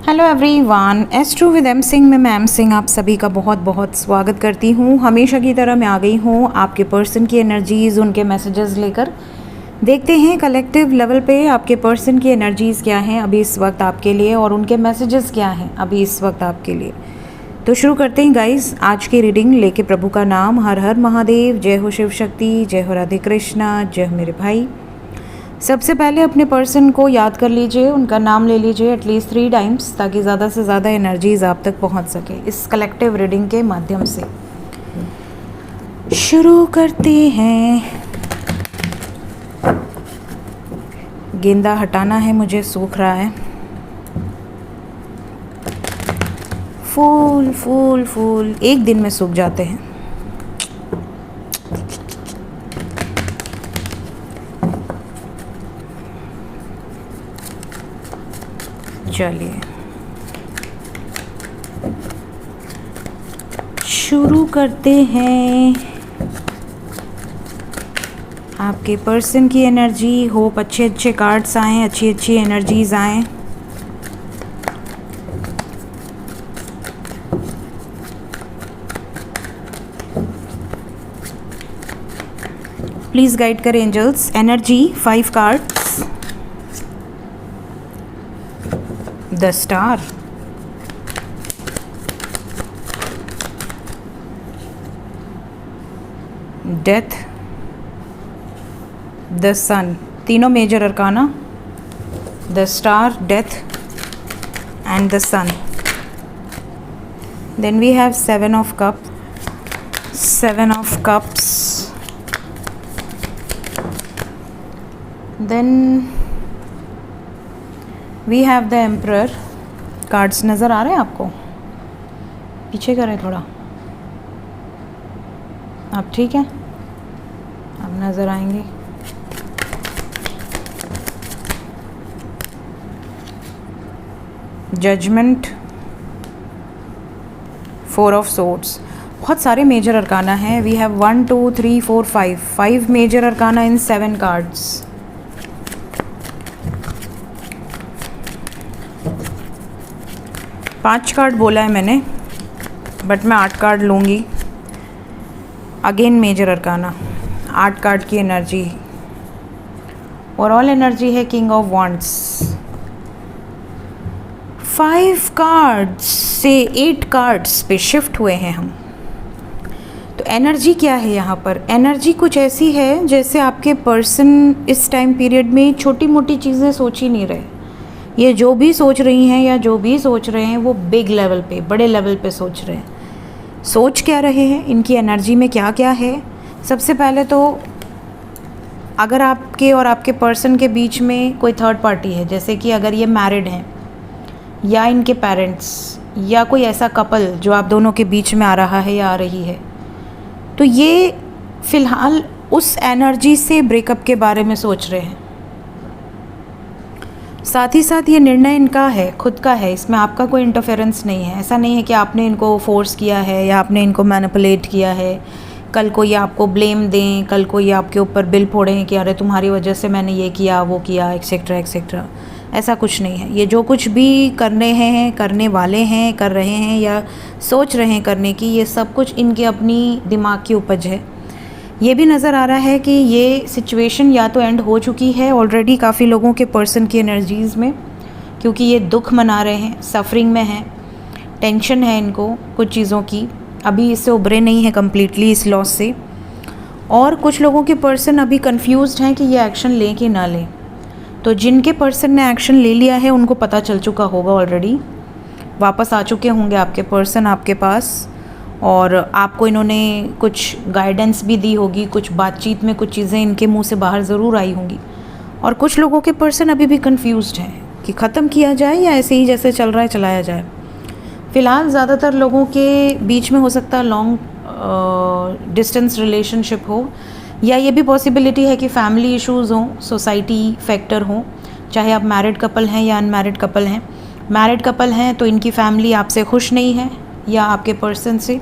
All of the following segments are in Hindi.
Hello everyone, astro with M Singh में मैं एम सिंह आप सभी का बहुत बहुत स्वागत करती हूँ। हमेशा की तरह मैं आ गई हूँ आपके पर्सन की एनर्जीज़, उनके मैसेजेस लेकर। देखते हैं कलेक्टिव लेवल पे आपके पर्सन की एनर्जीज़ क्या हैं अभी इस वक्त आपके लिए और उनके मैसेजेस क्या हैं अभी इस वक्त आपके लिए। तो शुरू करते हैं गाइस आज की रीडिंग लेके प्रभु का नाम। हर हर महादेव, जय हो शिव शक्ति, जय हो राधे कृष्णा, जय हो मेरे भाई। सबसे पहले अपने पर्सन को याद कर लीजिए, उनका नाम ले लीजिए एटलीस्ट 3 टाइम्स ताकि ज़्यादा से ज़्यादा एनर्जीज आप तक पहुंच सके इस कलेक्टिव रीडिंग के माध्यम से। शुरू करते हैं। गेंदा हटाना है मुझे, सूख रहा है। फूल फूल फूल एक दिन में सूख जाते हैं। चलिए शुरू करते हैं। आपके पर्सन की एनर्जी, होप अच्छे अच्छे कार्ड्स आएँ, अच्छी अच्छी एनर्जीज आएँ। प्लीज़ गाइड करें angels. Energy 5 cards, the star, death, the sun. तीनों major arcana, the star, death and the sun. Then we have 7 of cup, 7 of cups. Then we have the emperor. Cards नज़र आ रहे हैं आपको? पीछे करें थोड़ा, आप ठीक है? अब नज़र आएंगे। Judgement, 4 of swords. बहुत सारे मेजर अरकाना हैं। We have 1 2 3 4 5 major arcana in 7 cards. पाँच कार्ड बोला है मैंने, बट मैं 8 कार्ड लूँगी। अगेन मेजर अरकाना, 8 कार्ड की एनर्जी। ओवरऑल एनर्जी है किंग ऑफ वॉन्ड्स। 5 कार्ड्स से 8 कार्ड्स पे शिफ्ट हुए हैं हम। तो एनर्जी क्या है यहाँ पर? एनर्जी कुछ ऐसी है जैसे आपके पर्सन इस टाइम पीरियड में छोटी मोटी चीज़ें सोच ही नहीं रहे। ये जो भी सोच रही हैं या जो भी सोच रहे हैं वो बिग लेवल पे, बड़े लेवल पे सोच रहे हैं। सोच क्या रहे हैं, इनकी एनर्जी में क्या क्या है? सबसे पहले तो अगर आपके और आपके पर्सन के बीच में कोई थर्ड पार्टी है, जैसे कि अगर ये मैरिड हैं या इनके पेरेंट्स या कोई ऐसा कपल जो आप दोनों के बीच में आ रहा है या आ रही है, तो ये फ़िलहाल उस एनर्जी से ब्रेकअप के बारे में सोच रहे हैं। साथ ही साथ ये निर्णय इनका है, खुद का है, इसमें आपका कोई इंटरफेरेंस नहीं है। ऐसा नहीं है कि आपने इनको फोर्स किया है या आपने इनको मैनिपुलेट किया है। कल को ये आपको ब्लेम दें, कल को ये आपके ऊपर बिल फोड़ें कि अरे तुम्हारी वजह से मैंने ये किया वो किया, एक्सेट्रा एक्सेट्रा। ऐसा कुछ नहीं है। ये जो कुछ भी करने हैं, करने वाले हैं, कर रहे हैं या सोच रहे हैं करने की, ये सब कुछ इनके अपनी दिमाग की उपज है। ये भी नज़र आ रहा है कि ये सिचुएशन या तो एंड हो चुकी है ऑलरेडी काफ़ी लोगों के पर्सन की एनर्जीज़ में, क्योंकि ये दुख मना रहे हैं, सफरिंग में हैं, टेंशन है इनको कुछ चीज़ों की, अभी इससे उभरे नहीं है कम्प्लीटली इस लॉस से। और कुछ लोगों के पर्सन अभी कंफ्यूज्ड हैं कि ये एक्शन लें कि ना लें। तो जिनके पर्सन ने एक्शन ले लिया है उनको पता चल चुका होगा ऑलरेडी, वापस आ चुके होंगे आपके पर्सन आपके पास, और आपको इन्होंने कुछ गाइडेंस भी दी होगी, कुछ बातचीत में कुछ चीज़ें इनके मुंह से बाहर ज़रूर आई होंगी। और कुछ लोगों के पर्सन अभी भी कंफ्यूज्ड हैं कि ख़त्म किया जाए या ऐसे ही जैसे चल रहा है चलाया जाए। फ़िलहाल ज़्यादातर लोगों के बीच में हो सकता है लॉन्ग डिस्टेंस रिलेशनशिप हो, या ये भी पॉसिबिलिटी है कि फैमिली इश्यूज़ हों, सोसाइटी फैक्टर हों, चाहे आप मैरिड कपल हैं या अनमैरिड कपल हैं। मैरिड कपल हैं तो इनकी फैमिली आपसे खुश नहीं है या आपके पर्सन से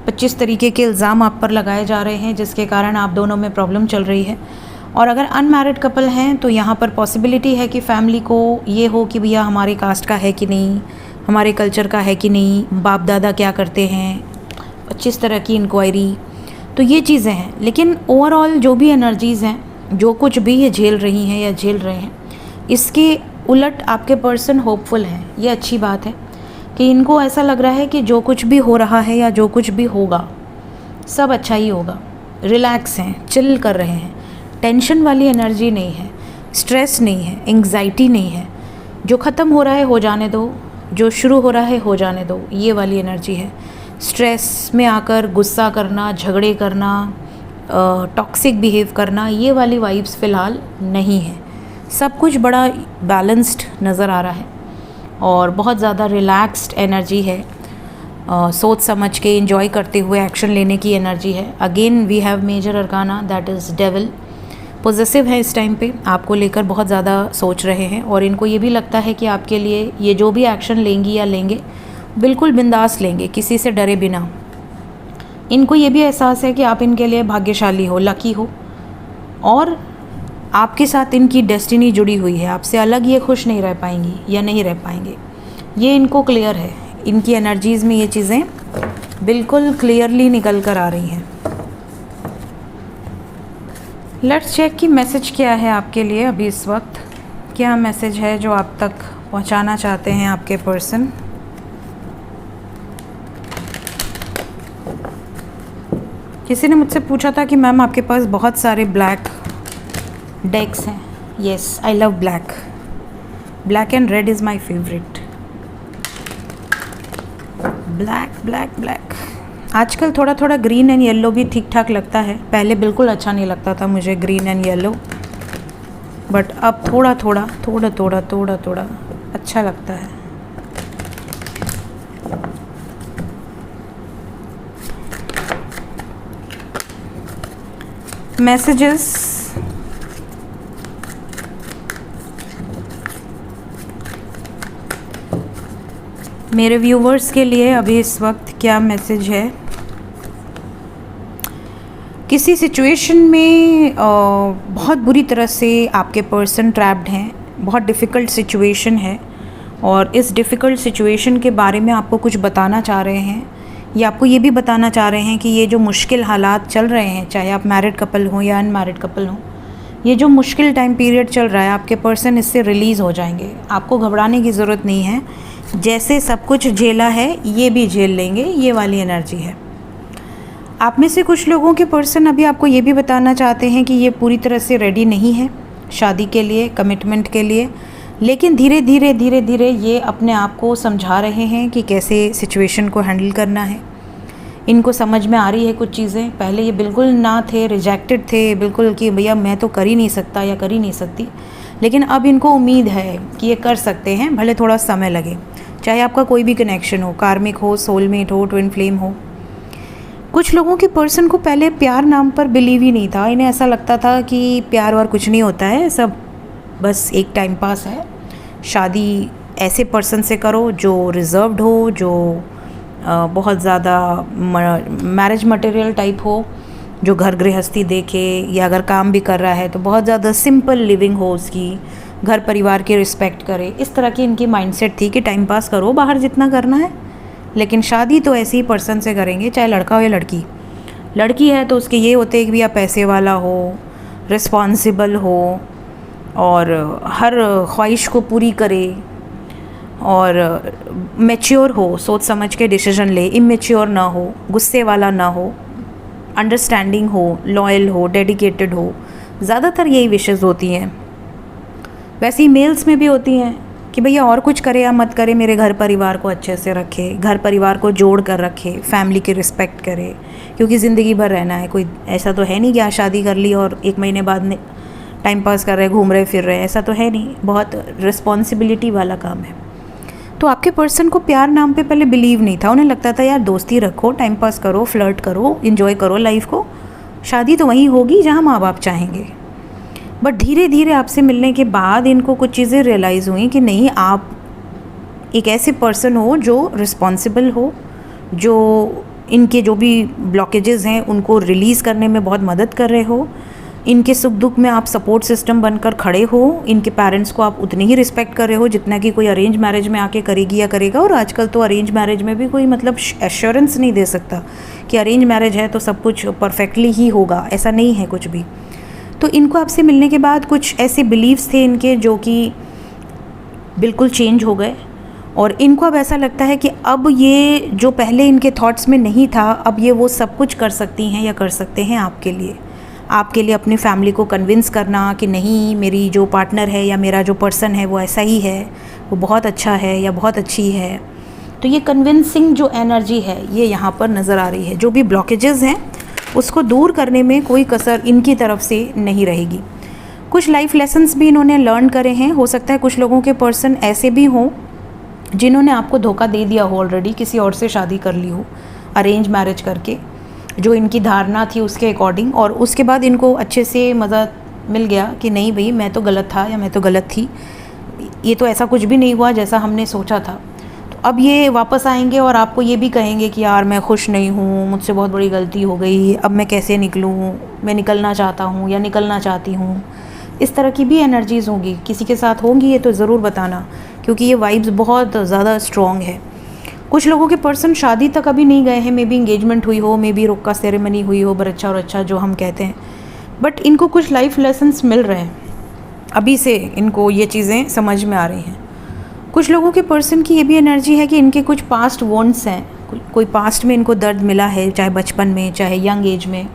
25 तरीके के इल्ज़ाम आप पर लगाए जा रहे हैं जिसके कारण आप दोनों में प्रॉब्लम चल रही है। और अगर अनमैरिड कपल हैं तो यहाँ पर पॉसिबिलिटी है कि फैमिली को ये हो कि भैया हमारे कास्ट का है कि नहीं, हमारे कल्चर का है कि नहीं, बाप दादा क्या करते हैं, 25 तरह की इंक्वायरी, तो ये चीज़ें हैं। लेकिन ओवरऑल जो भी एनर्जीज़ हैं, जो कुछ भी ये झेल रही हैं या झेल रहे हैं, इसके उलट आपके पर्सन होपफुल हैं। ये अच्छी बात है कि इनको ऐसा लग रहा है कि जो कुछ भी हो रहा है या जो कुछ भी होगा सब अच्छा ही होगा। रिलैक्स हैं, चिल कर रहे हैं, टेंशन वाली एनर्जी नहीं है, स्ट्रेस नहीं है, एंग्जाइटी नहीं है। जो ख़त्म हो रहा है हो जाने दो, जो शुरू हो रहा है हो जाने दो, ये वाली एनर्जी है। स्ट्रेस में आकर गुस्सा करना, झगड़े करना, टॉक्सिक बिहेव करना, ये वाली वाइब्स फ़िलहाल नहीं है। सब कुछ बड़ा बैलेंस्ड नज़र आ रहा है और बहुत ज़्यादा रिलैक्स्ड एनर्जी है। सोच समझ के एंजॉय करते हुए एक्शन लेने की एनर्जी है। Again we have major arcana, that is devil. Positive है इस टाइम पे, आपको लेकर बहुत ज़्यादा सोच रहे हैं और इनको ये भी लगता है कि आपके लिए ये जो भी एक्शन लेंगी या लेंगे बिल्कुल बिंदास लेंगे, किसी से डरे बिना। इनको ये भी एहसास है कि आप इनके लिए भाग्यशाली हो, लकी हो और आपके साथ इनकी डेस्टिनी जुड़ी हुई है। आपसे अलग ये खुश नहीं रह पाएंगी या नहीं रह पाएंगे, ये इनको क्लियर है। इनकी एनर्जीज़ में ये चीज़ें बिल्कुल क्लियरली निकल कर आ रही हैं। लेट्स चेक कि मैसेज क्या है आपके लिए अभी इस वक्त। क्या मैसेज है जो आप तक पहुंचाना चाहते हैं आपके पर्सन। किसी ने मुझसे पूछा था कि मैम आपके पास बहुत सारे ब्लैक डेक्स हैं। Yes, I love black. Black and red is my favourite. Black black black. आजकल थोड़ा थोड़ा ग्रीन एंड येलो भी ठीक ठाक लगता है। पहले बिल्कुल अच्छा नहीं लगता था मुझे ग्रीन एंड येलो, बट अब थोड़ा थोड़ा थोड़ा थोड़ा थोड़ा थोड़ा अच्छा लगता है। मैसेजेस मेरे व्यूवर्स के लिए अभी इस वक्त क्या मैसेज है। किसी सिचुएशन में बहुत बुरी तरह से आपके पर्सन ट्रैप्ड हैं, बहुत डिफ़िकल्ट सिचुएशन है और इस डिफ़िकल्ट सिचुएशन के बारे में आपको कुछ बताना चाह रहे हैं या आपको ये भी बताना चाह रहे हैं कि ये जो मुश्किल हालात चल रहे हैं, चाहे आप मैरिड कपल हों या अनमैरिड कपल हों, ये जो मुश्किल टाइम पीरियड चल रहा है आपके पर्सन इससे रिलीज़ हो जाएंगे। आपको घबराने की ज़रूरत नहीं है। जैसे सब कुछ झेला है ये भी झेल लेंगे, ये वाली एनर्जी है। आप में से कुछ लोगों के पर्सन अभी आपको ये भी बताना चाहते हैं कि ये पूरी तरह से रेडी नहीं है शादी के लिए, कमिटमेंट के लिए, लेकिन धीरे धीरे धीरे धीरे ये अपने आप को समझा रहे हैं कि कैसे सिचुएशन को हैंडल करना है। इनको समझ में आ रही है कुछ चीज़ें। पहले ये बिल्कुल ना थे, रिजेक्टेड थे बिल्कुल कि भैया मैं तो कर ही नहीं सकता या कर ही नहीं सकती, लेकिन अब इनको उम्मीद है कि ये कर सकते हैं, भले थोड़ा समय लगे। चाहे आपका कोई भी कनेक्शन हो, कार्मिक हो, सोलमेट हो, ट्विन फ्लेम हो। कुछ लोगों के पर्सन को पहले प्यार नाम पर बिलीव ही नहीं था। इन्हें ऐसा लगता था कि प्यार और कुछ नहीं होता है, सब बस एक टाइम पास है। शादी ऐसे पर्सन से करो जो रिजर्व्ड हो, जो बहुत ज़्यादा मैरिज मटेरियल टाइप हो, जो घर गृहस्थी देखे, या अगर काम भी कर रहा है तो बहुत ज़्यादा सिंपल लिविंग हो उसकी, घर परिवार की रिस्पेक्ट करे। इस तरह की इनकी माइंडसेट थी कि टाइम पास करो बाहर जितना करना है, लेकिन शादी तो ऐसे ही पर्सन से करेंगे, चाहे लड़का हो या लड़की। लड़की है तो उसके ये होते हैं कि भैया पैसे वाला हो, रिस्पॉन्सिबल हो और हर ख्वाहिश को पूरी करे और मैच्योर हो, सोच समझ के डिसीजन ले, इमेच्योर ना हो, गुस्से वाला ना हो, अंडरस्टैंडिंग हो, लॉयल हो, डेडिकेटेड हो। ज़्यादातर यही विशेज़ होती हैं। वैसे ही मेल्स में भी होती हैं कि भैया और कुछ करे या मत करे, मेरे घर परिवार को अच्छे से रखे, घर परिवार को जोड़ कर रखे, फैमिली की रिस्पेक्ट करे, क्योंकि ज़िंदगी भर रहना है। कोई ऐसा तो है नहीं कि आज शादी कर ली और 1 महीने बाद में टाइम पास कर रहे, घूम रहे फिर रहे, ऐसा तो है नहीं। बहुत रिस्पॉन्सिबिलिटी वाला काम है। तो आपके पर्सन को प्यार नाम पे पहले बिलीव नहीं था। उन्हें लगता था यार दोस्ती रखो, टाइम पास करो, फ्लर्ट करो, इन्जॉय करो लाइफ को, शादी तो वहीं होगी जहाँ माँ बाप चाहेंगे। बट धीरे धीरे आपसे मिलने के बाद इनको कुछ चीज़ें रियलाइज़ हुई कि नहीं, आप एक ऐसे पर्सन हो जो रिस्पॉन्सिबल हो, जो इनके जो भी ब्लॉकेजेस हैं उनको रिलीज़ करने में बहुत मदद कर रहे हो, इनके सुख दुख में आप सपोर्ट सिस्टम बनकर खड़े हो, इनके पेरेंट्स को आप उतनी ही रिस्पेक्ट कर रहे हो जितना कि कोई अरेंज मैरिज में आके करेगी या करेगा। और आजकल तो अरेंज मैरिज में भी कोई मतलब एश्योरेंस नहीं दे सकता कि अरेंज मैरिज है तो सब कुछ परफेक्टली ही होगा, ऐसा नहीं है कुछ भी। तो इनको आपसे मिलने के बाद कुछ ऐसे बिलीव्स थे इनके जो कि बिल्कुल चेंज हो गए, और इनको अब ऐसा लगता है कि अब ये जो पहले इनके थॉट्स में नहीं था, अब ये वो सब कुछ कर सकती हैं या कर सकते हैं आपके लिए अपनी फैमिली को कन्विंस करना कि नहीं, मेरी जो पार्टनर है या मेरा जो पर्सन है वो ऐसा ही है, वो बहुत अच्छा है या बहुत अच्छी है। तो ये कन्विंसिंग जो एनर्जी है ये यहाँ पर नज़र आ रही है। जो भी ब्लॉकेजेस हैं उसको दूर करने में कोई कसर इनकी तरफ से नहीं रहेगी। कुछ लाइफ लेसन्स भी इन्होंने लर्न करे हैं। हो सकता है कुछ लोगों के पर्सन ऐसे भी हों जिन्होंने आपको धोखा दे दिया हो, ऑलरेडी किसी और से शादी कर ली हो अरेंज मैरिज करके, जो इनकी धारणा थी उसके अकॉर्डिंग, और उसके बाद इनको अच्छे से मज़ा मिल गया कि नहीं भाई मैं तो गलत था या मैं तो गलत थी, ये तो ऐसा कुछ भी नहीं हुआ जैसा हमने सोचा था। तो अब ये वापस आएंगे और आपको ये भी कहेंगे कि यार मैं खुश नहीं हूँ, मुझसे बहुत बड़ी गलती हो गई, अब मैं कैसे निकलूँ, मैं निकलना चाहता हूँ या निकलना चाहती हूँ। इस तरह की भी एनर्जीज़ होंगी, किसी के साथ होंगी ये तो ज़रूर बताना, क्योंकि ये वाइब्स बहुत ज़्यादा स्ट्रॉन्ग है। कुछ लोगों के पर्सन शादी तक अभी नहीं गए हैं, मे बी इंगेजमेंट हुई हो, मे बी रोका सेरेमनी हुई हो, बरच्छा और अच्छा जो हम कहते हैं, बट इनको कुछ लाइफ लेसन्स मिल रहे हैं, अभी से इनको ये चीज़ें समझ में आ रही हैं। कुछ लोगों के पर्सन की ये भी एनर्जी है कि इनके कुछ पास्ट वॉन्ट्स हैं, कोई पास्ट में इनको दर्द मिला है, चाहे बचपन में चाहे यंग एज में,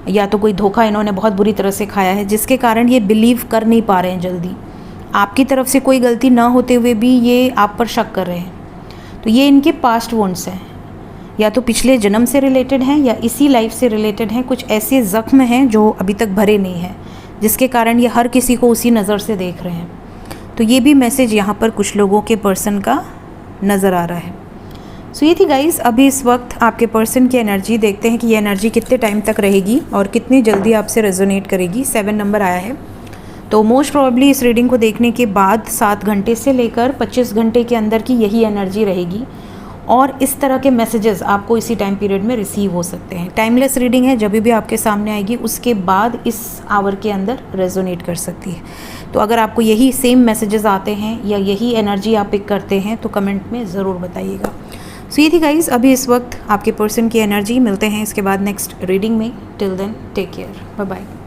या तो कोई धोखा इन्होंने बहुत बुरी तरह से खाया है जिसके कारण ये बिलीव कर नहीं पा रहे हैं जल्दी। आपकी तरफ से कोई गलती ना होते हुए भी ये आप पर शक कर रहे हैं। तो ये इनके पास्ट वॉन्ट्स हैं, या तो पिछले जन्म से रिलेटेड हैं या इसी लाइफ से रिलेटेड हैं। कुछ ऐसे ज़ख्म हैं जो अभी तक भरे नहीं हैं, जिसके कारण ये हर किसी को उसी नज़र से देख रहे हैं। तो ये भी मैसेज यहाँ पर कुछ लोगों के पर्सन का नज़र आ रहा है। सो ये थी गाइस अभी इस वक्त आपके पर्सन की एनर्जी। देखते हैं कि ये एनर्जी कितने टाइम तक रहेगी और कितनी जल्दी आपसे रेजोनेट करेगी। 7 नंबर आया है, तो मोस्ट प्रोबेबली इस रीडिंग को देखने के बाद 7 घंटे से लेकर 25 घंटे के अंदर की यही एनर्जी रहेगी, और इस तरह के मैसेजेस आपको इसी टाइम पीरियड में रिसीव हो सकते हैं। टाइमलेस रीडिंग है, जब भी आपके सामने आएगी उसके बाद इस आवर के अंदर रेजोनेट कर सकती है। तो अगर आपको यही सेम मैसेजेस आते हैं या यही एनर्जी आप पिक करते हैं तो कमेंट में ज़रूर बताइएगा। सो ये थी गाइस अभी इस वक्त आपके पर्सन की एनर्जी। मिलते हैं इसके बाद नेक्स्ट रीडिंग में। Till then take care, bye bye.